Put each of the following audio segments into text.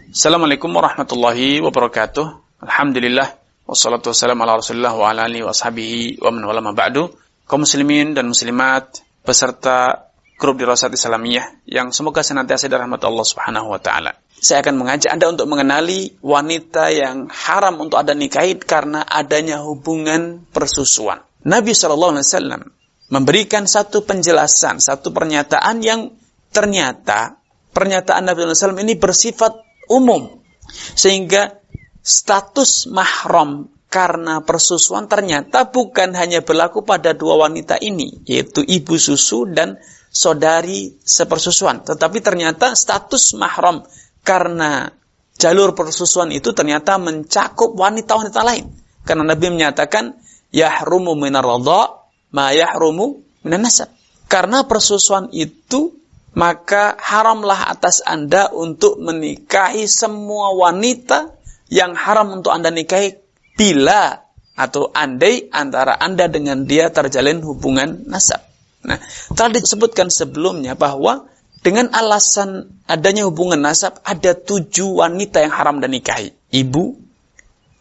Assalamualaikum warahmatullahi wabarakatuh. Alhamdulillah wassalatu wassalamu ala Rasulillah wa ala alihi wa ashabihi wa man wala ma ba'du. Kaum muslimin dan muslimat beserta grup Dirasat Islamiyah yang semoga senantiasa dirahmati Allah Subhanahu wa taala. Saya akan mengajak Anda untuk mengenali wanita yang haram untuk Anda nikahi karena adanya hubungan persusuan. Nabi sallallahu alaihi wasallam memberikan satu penjelasan, satu pernyataan yang ternyata pernyataan Nabi sallallahu alaihi wasallam ini bersifat umum, sehingga status mahram karena persusuan ternyata bukan hanya berlaku pada dua wanita ini, yaitu ibu susu dan saudari sepersusuan, tetapi ternyata status mahram karena jalur persusuan itu ternyata mencakup wanita-wanita lain, karena Nabi menyatakan yahrumu minar radha ma yahrumu minan nasab. Karena persusuan itu maka haramlah atas Anda untuk menikahi semua wanita yang haram untuk Anda nikahi bila atau andai antara Anda dengan dia terjalin hubungan nasab. Nah, telah disebutkan sebelumnya bahwa dengan alasan adanya hubungan nasab ada 7 wanita yang haram Anda nikahi. Ibu,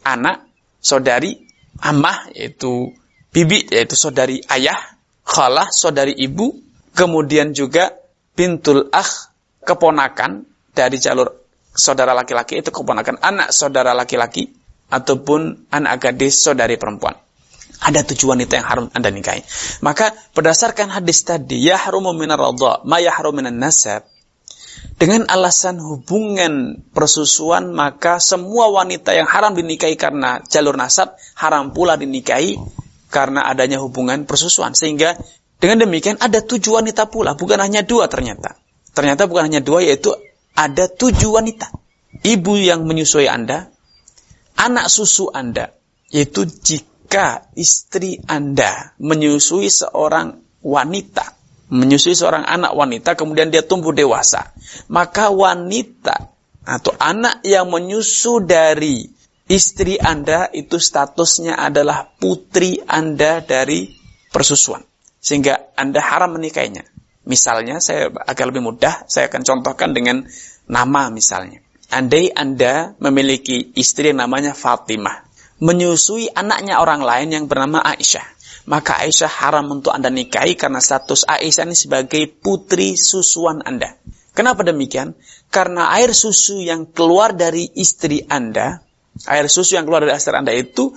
anak, saudari, ammah yaitu bibi yaitu saudari ayah, khalah saudari ibu, kemudian juga bintul akh, keponakan dari jalur saudara laki-laki itu keponakan anak saudara laki-laki ataupun anak gadis saudari perempuan. Ada 7 wanita yang haram Anda nikahi. Maka berdasarkan hadis tadi, yahrumu minar radha ma yahrumu minan nasab, dengan alasan hubungan persusuan maka semua wanita yang haram dinikahi karena jalur nasab haram pula dinikahi karena adanya hubungan persusuan. Sehingga dengan demikian ada 7 wanita pula, bukan hanya 2 ternyata. Ternyata bukan hanya 2, yaitu ada 7 wanita. Ibu yang menyusui Anda, anak susu Anda, yaitu jika istri Anda menyusui seorang wanita, menyusui seorang anak wanita, kemudian dia tumbuh dewasa, maka wanita atau anak yang menyusu dari istri Anda itu statusnya adalah putri Anda dari persusuan, sehingga Anda haram menikahinya. Misalnya, saya agak lebih mudah, saya akan contohkan dengan nama misalnya. Andai Anda memiliki istri yang namanya Fatimah, menyusui anaknya orang lain yang bernama Aisyah, maka Aisyah haram untuk Anda nikahi karena status Aisyah ini sebagai putri susuan Anda. Kenapa demikian? Karena air susu yang keluar dari istri Anda, air susu yang keluar dari istri Anda itu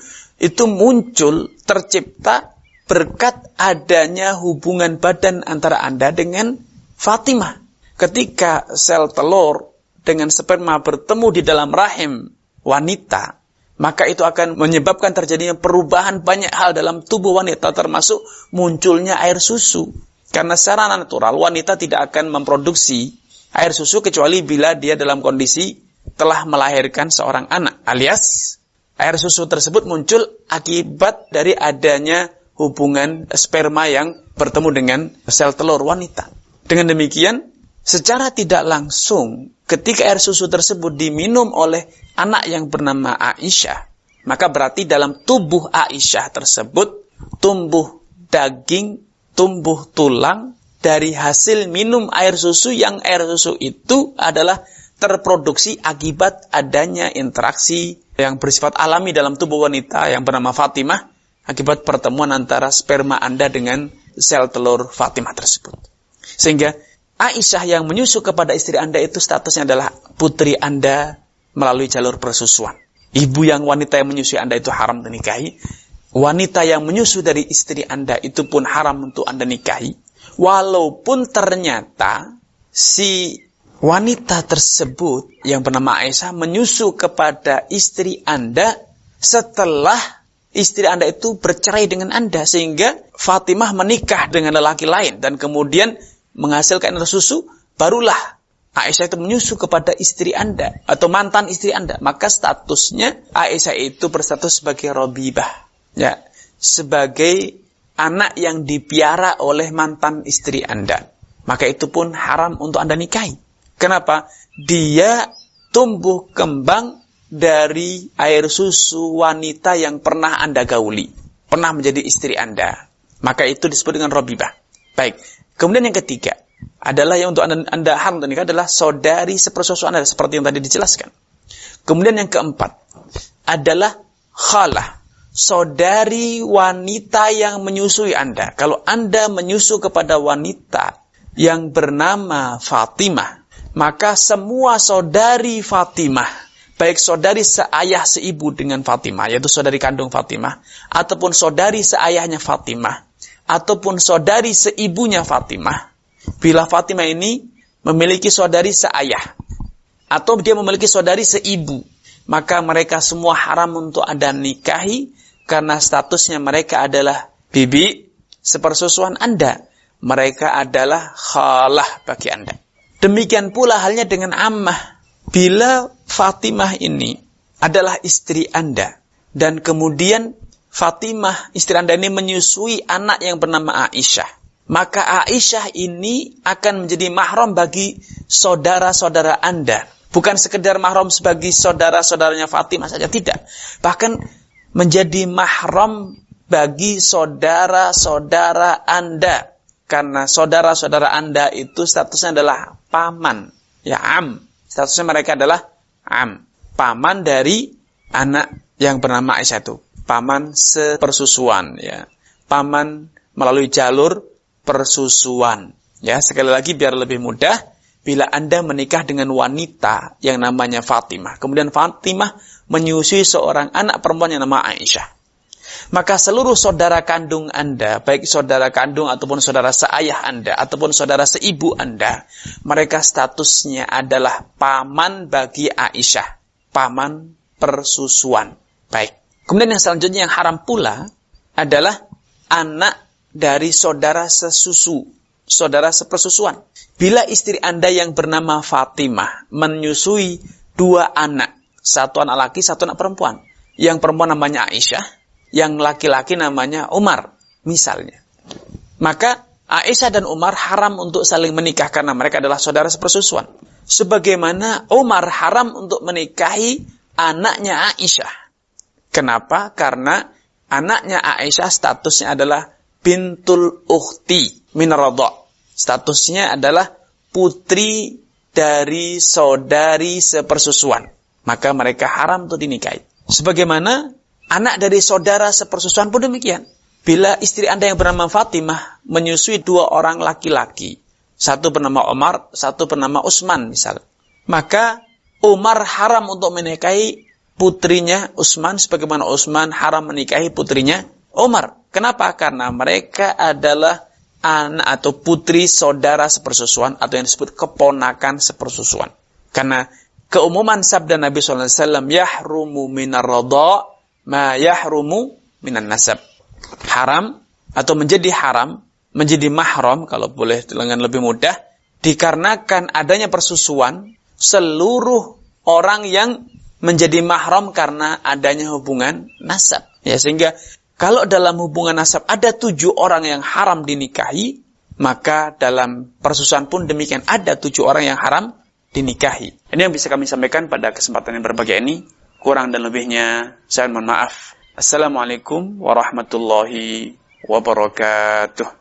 muncul, tercipta berkat adanya hubungan badan antara Anda dengan Fatimah. Ketika sel telur dengan sperma bertemu di dalam rahim wanita, maka itu akan menyebabkan terjadinya perubahan banyak hal dalam tubuh wanita, termasuk munculnya air susu. Karena secara natural wanita tidak akan memproduksi air susu kecuali bila dia dalam kondisi telah melahirkan seorang anak, alias air susu tersebut muncul akibat dari adanya hubungan sperma yang bertemu dengan sel telur wanita. Dengan demikian, secara tidak langsung, ketika air susu tersebut diminum oleh anak yang bernama Aisyah, maka berarti dalam tubuh Aisyah tersebut tumbuh daging, tumbuh tulang dari hasil minum air susu, yang air susu itu adalah terproduksi akibat adanya interaksi yang bersifat alami dalam tubuh wanita yang bernama Fatimah, akibat pertemuan antara sperma Anda dengan sel telur Fatimah tersebut. Sehingga Aisyah yang menyusu kepada istri Anda itu statusnya adalah putri Anda melalui jalur persusuan. Ibu yang wanita yang menyusui Anda itu haram dinikahi. Wanita yang menyusu dari istri Anda itu pun haram untuk Anda nikahi. Walaupun ternyata si wanita tersebut yang bernama Aisyah menyusu kepada istri Anda setelah istri Anda itu bercerai dengan Anda, sehingga Fatimah menikah dengan lelaki lain dan kemudian menghasilkan air susu, barulah Aisyah itu menyusu kepada istri Anda atau mantan istri Anda. Maka statusnya Aisyah itu berstatus sebagai Robibah, ya, sebagai anak yang dipiara oleh mantan istri Anda. Maka itu pun haram untuk Anda nikahi. Kenapa? Dia tumbuh kembang dari air susu wanita yang pernah Anda gauli, pernah menjadi istri Anda. Maka itu disebut dengan Robibah. Baik. Kemudian yang ketiga adalah yang untuk Anda haram nikah adalah saudari sepersusuan Anda, seperti yang tadi dijelaskan. Kemudian yang keempat adalah khalah, saudari wanita yang menyusui Anda. Kalau Anda menyusu kepada wanita yang bernama Fatimah, maka semua saudari Fatimah, baik saudari seayah seibu dengan Fatimah, yaitu saudari kandung Fatimah, ataupun saudari seayahnya Fatimah, ataupun saudari seibunya Fatimah, bila Fatimah ini memiliki saudari seayah, atau dia memiliki saudari seibu, maka mereka semua haram untuk Anda nikahi, karena statusnya mereka adalah bibi sepersusuan Anda. Mereka adalah khalah bagi Anda. Demikian pula halnya dengan ammah. Bila Fatimah ini adalah istri Anda, dan kemudian Fatimah, istri Anda ini menyusui anak yang bernama Aisyah, maka Aisyah ini akan menjadi mahram bagi saudara-saudara Anda. Bukan sekedar mahram sebagai saudara-saudaranya Fatimah saja, tidak. Bahkan menjadi mahram bagi saudara-saudara Anda. Karena saudara-saudara Anda itu statusnya adalah paman, ya am. Statusnya mereka adalah am, paman dari anak yang bernama Aisyah itu. Paman sepersusuan, ya. Paman melalui jalur persusuan. Ya, sekali lagi biar lebih mudah, bila Anda menikah dengan wanita yang namanya Fatimah, kemudian Fatimah menyusui seorang anak perempuan yang nama Aisyah, maka seluruh saudara kandung Anda, baik saudara kandung ataupun saudara seayah Anda, ataupun saudara seibu Anda, mereka statusnya adalah paman bagi Aisyah, paman persusuan. Baik. Kemudian yang selanjutnya yang haram pula adalah anak dari saudara sesusu, saudara sepersusuan. Bila istri Anda yang bernama Fatimah menyusui dua anak, satu anak laki, satu anak perempuan. Yang perempuan namanya Aisyah, yang laki-laki namanya Umar, misalnya. Maka Aisyah dan Umar haram untuk saling menikah karena mereka adalah saudara sepersusuan. Sebagaimana Umar haram untuk menikahi anaknya Aisyah. Kenapa? Karena anaknya Aisyah statusnya adalah bintul ukhti min radha'. Statusnya adalah putri dari saudari sepersusuan. Maka mereka haram untuk dinikahi. Sebagaimana anak dari saudara sepersusuan pun demikian. Bila istri Anda yang bernama Fatimah menyusui dua orang laki-laki, satu bernama Umar, satu bernama Utsman misal, maka Umar haram untuk menikahi putrinya Utsman, sebagaimana Utsman haram menikahi putrinya Umar. Kenapa? Karena mereka adalah anak atau putri saudara sepersusuan, atau yang disebut keponakan sepersusuan. Karena keumuman sabda Nabi SAW, yahrumu minar radha' ma yahrumu minan nasab. Haram atau menjadi haram, menjadi mahram kalau boleh dengan lebih mudah, dikarenakan adanya persusuan seluruh orang yang menjadi mahram karena adanya hubungan nasab. Ya, sehingga kalau dalam hubungan nasab ada 7 orang yang haram dinikahi, maka dalam persusuan pun demikian, ada 7 orang yang haram dinikahi. Ini yang bisa kami sampaikan pada kesempatan yang berbahagia ini. Kurang dan lebihnya saya mohon maaf. Assalamualaikum warahmatullahi wabarakatuh.